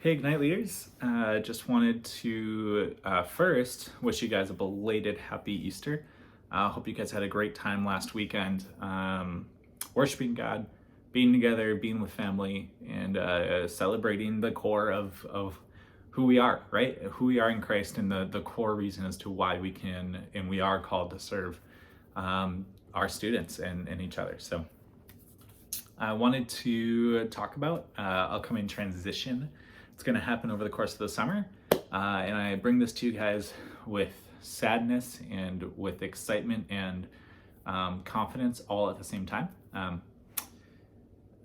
Hey, Ignite leaders. Just wanted to first wish you guys a belated happy Easter. Hope you guys had a great time last weekend, worshiping God, being together, being with family, and celebrating the core of who we are, right? Who we are in Christ, and the core reason as to why we can and we are called to serve our students and each other. So I wanted to talk about upcoming transition. It's going to happen over the course of the summer, and I bring this to you guys with sadness and with excitement and confidence all at the same time.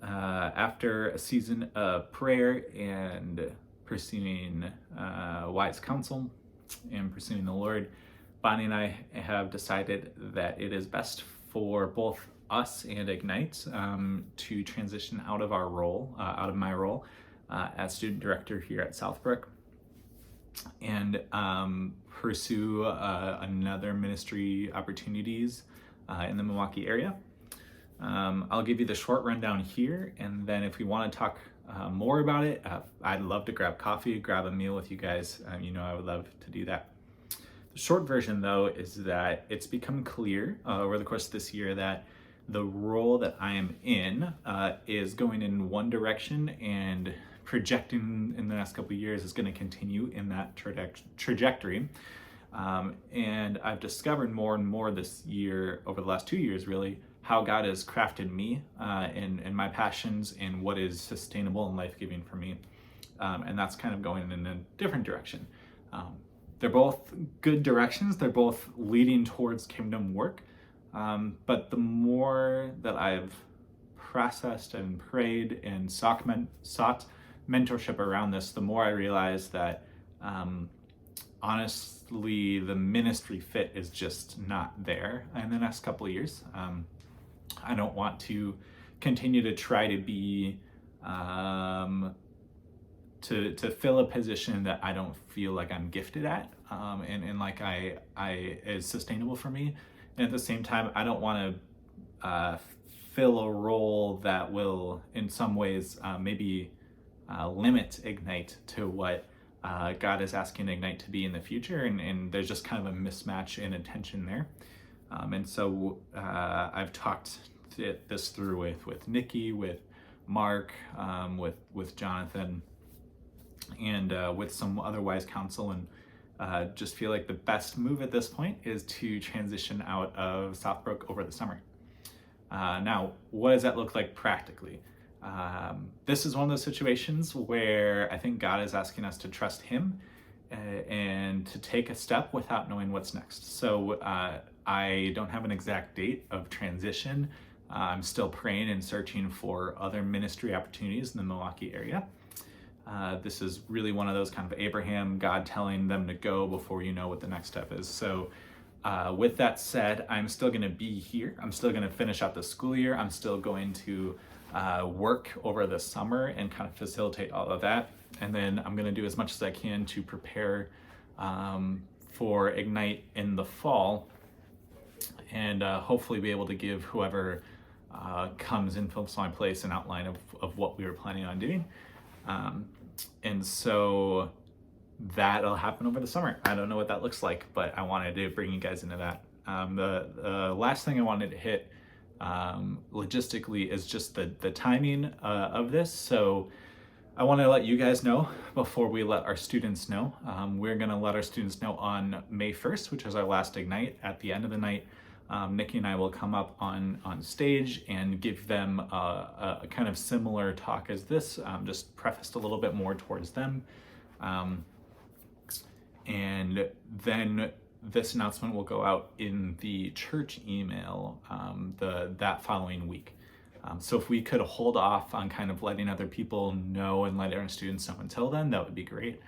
After a season of prayer and pursuing wise counsel and pursuing the Lord, Bonnie and I have decided that it is best for both us and Ignite to transition out of our role, out of my role as student director here at Southbrook, and pursue another ministry opportunities in the Milwaukee area. I'll give you the short rundown here, and then if we want to talk more about it, I'd love to grab coffee, grab a meal with you guys. I would love to do that. The short version, though, is that it's become clear over the course of this year that the role that I am in is going in one direction, and projecting in the next couple of years is going to continue in that trajectory. And I've discovered more and more this year, over the last 2 years really, how God has crafted me and my passions and what is sustainable and life-giving for me. And that's kind of going in a different direction. They're both good directions. They're both leading towards kingdom work. But the more that I've processed and prayed and sought mentorship around this, the more I realize that honestly, the ministry fit is just not there in the next couple of years. I don't want to continue to try to be to fill a position that I don't feel like I'm gifted at, and like I is sustainable for me. And at the same time, I don't want to fill a role that will, in some ways, maybe limit Ignite to what God is asking Ignite to be in the future. And there's just kind of a mismatch in attention there. And so I've talked this through with Nikki, with Mark, with Jonathan, and with some other wise counsel, and just feel like the best move at this point is to transition out of Southbrook over the summer. Now, what does that look like practically? This is one of those situations where I think God is asking us to trust Him and to take a step without knowing what's next. So I don't have an exact date of transition. I'm still praying and searching for other ministry opportunities in the Milwaukee area. This is really one of those kind of Abraham, God telling them to go before you know what the next step is. So with that said, I'm still going to be here. I'm still going to finish out the school year. I'm still going to work over the summer and kind of facilitate all of that. And then I'm going to do as much as I can to prepare for Ignite in the fall, and hopefully be able to give whoever comes and fills my place an outline of what we were planning on doing. And so that'll happen over the summer. I don't know what that looks like, but I wanted to bring you guys into that. The last thing I wanted to hit logistically is just the timing of this. So I want to let you guys know before we let our students know. We're going to let our students know on May 1st, which is our last Ignite. At the end of the night, Nikki and I will come up on stage and give them a kind of similar talk as this, just prefaced a little bit more towards them. And then this announcement will go out in the church email that following week. So if we could hold off on kind of letting other people know and letting our students know until then, that would be great.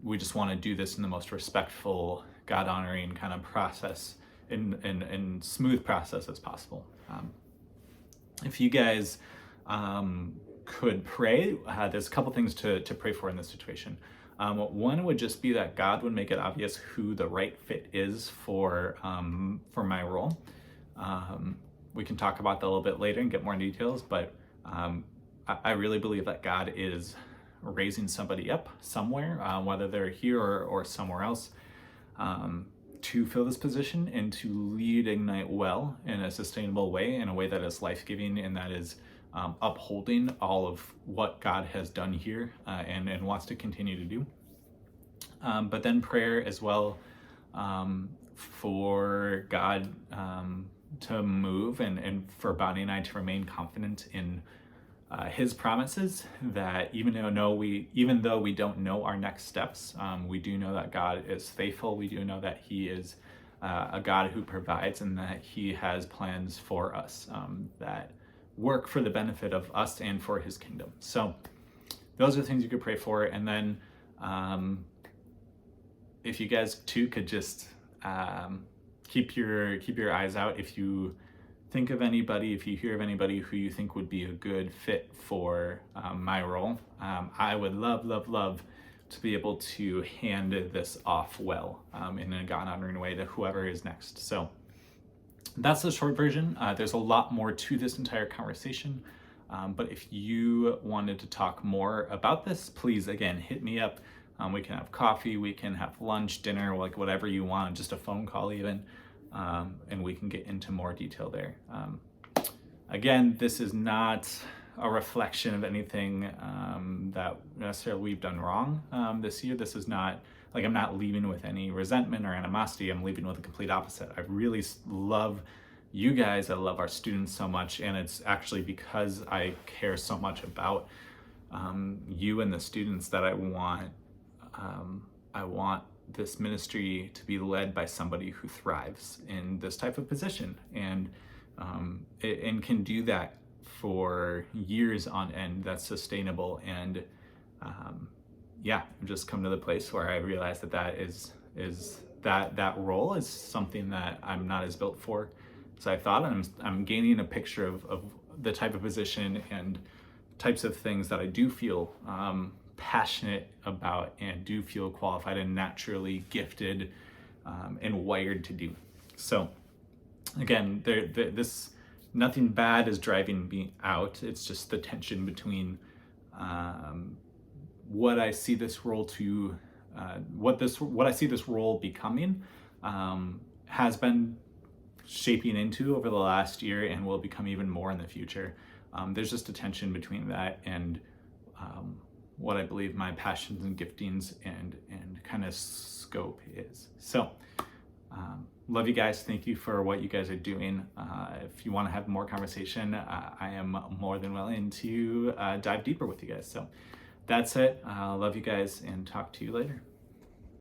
We just want to do this in the most respectful, God-honoring kind of process and smooth process as possible. If you guys could pray, there's a couple things to pray for in this situation. One would just be that God would make it obvious who the right fit is for my role. We can talk about that a little bit later and get more details, but I really believe that God is raising somebody up somewhere, whether they're here or somewhere else, to fill this position and to lead Ignite well in a sustainable way, in a way that is life-giving and that is upholding all of what God has done here and wants to continue to do. But then prayer as well, for God to move and for Bonnie and I to remain confident in his promises, that even though we don't know our next steps, we do know that God is faithful. We do know that he is a God who provides, and that he has plans for us that work for the benefit of us and for his kingdom. So those are things you could pray for. And then if you guys too could just keep your eyes out. If you think of anybody, if you hear of anybody who you think would be a good fit for my role, I would love to be able to hand this off well in a God-honoring way to whoever is next. So that's the short version. There's a lot more to this entire conversation, but if you wanted to talk more about this, please, again, hit me up. We can have coffee, we can have lunch, dinner, like whatever you want, just a phone call even, and we can get into more detail there. Again, this is not a reflection of anything that necessarily we've done wrong this year. This is not, like, I'm not leaving with any resentment or animosity. I'm leaving with the complete opposite. I really love you guys. I love our students so much, and it's actually because I care so much about you and the students that I want this ministry to be led by somebody who thrives in this type of position and can do that for years on end. That's sustainable. And I've just come to the place where I realize that role is something that I'm not as built for as I thought. And I'm gaining a picture of the type of position and types of things that I do feel passionate about and do feel qualified and naturally gifted and wired to do. So again, this nothing bad is driving me out. It's just the tension between what I see this role what I see this role becoming has been shaping into over the last year and will become even more in the future. There's just a tension between that and what I believe my passions and giftings and kind of scope is. So love you guys. Thank you for what you guys are doing. If you want to have more conversation, I am more than willing to dive deeper with you guys. So that's it. Love you guys and talk to you later.